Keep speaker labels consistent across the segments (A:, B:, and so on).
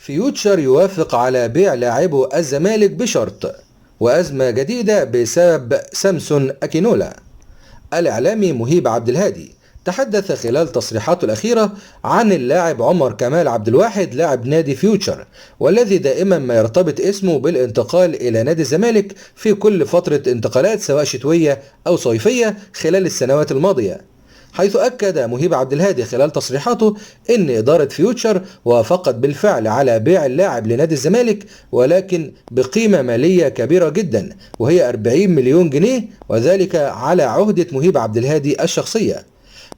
A: فيوتشر يوافق على بيع لاعبه الزمالك بشرط، وأزمة جديدة بسبب سامسون أكينولا. الإعلامي مهيب عبد الهادي تحدث خلال تصريحاته الأخيرة عن اللاعب عمر كمال عبد الواحد لاعب نادي فيوتشر، والذي دائما ما يرتبط اسمه بالانتقال إلى نادي الزمالك في كل فترة انتقالات سواء شتوية أو صيفية خلال السنوات الماضية. حيث أكد مهيب عبد الهادي خلال تصريحاته إن إدارة فيوتشر وافقت بالفعل على بيع اللاعب لنادي الزمالك، ولكن بقيمة مالية كبيرة جدا وهي 40 مليون جنيه، وذلك على عهدة مهيب عبد الهادي الشخصية.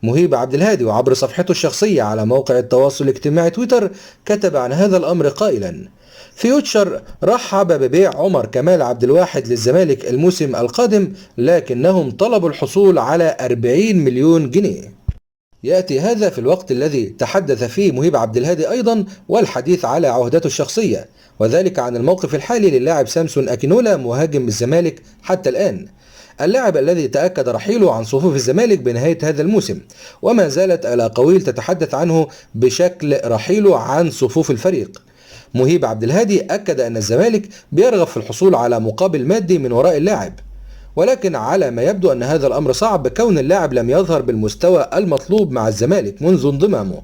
A: مهيب عبد الهادي وعبر صفحته الشخصية على موقع التواصل الاجتماعي تويتر كتب عن هذا الأمر قائلا: فيوتشر رحب ببيع عمر كمال عبد الواحد للزمالك الموسم القادم، لكنهم طلبوا الحصول على 40 مليون جنيه. يأتي هذا في الوقت الذي تحدث فيه مهيب عبد الهادي أيضا والحديث على عهدته الشخصية، وذلك عن الموقف الحالي للاعب سامسون أكينولا مهاجم الزمالك حتى الآن، اللاعب الذي تأكد رحيله عن صفوف الزمالك بنهاية هذا الموسم، وما زالت الأقاويل تتحدث عنه بشكل رحيله عن صفوف الفريق. مهيب عبد الهادي أكد أن الزمالك بيرغب في الحصول على مقابل مادي من وراء اللاعب، ولكن على ما يبدو أن هذا الأمر صعب كون اللاعب لم يظهر بالمستوى المطلوب مع الزمالك منذ انضمامه.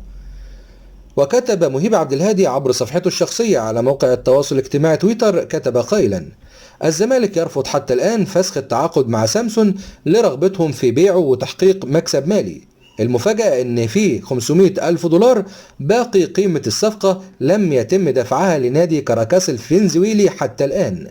A: وكتب مهيب عبد الهادي عبر صفحته الشخصية على موقع التواصل الاجتماعي تويتر كتب قائلا: الزمالك يرفض حتى الآن فسخ التعاقد مع سامسون لرغبتهم في بيعه وتحقيق مكسب مالي. المفاجأة ان في 500 ألف دولار باقي قيمة الصفقة لم يتم دفعها لنادي كاراكاس الفنزويلي حتى الآن.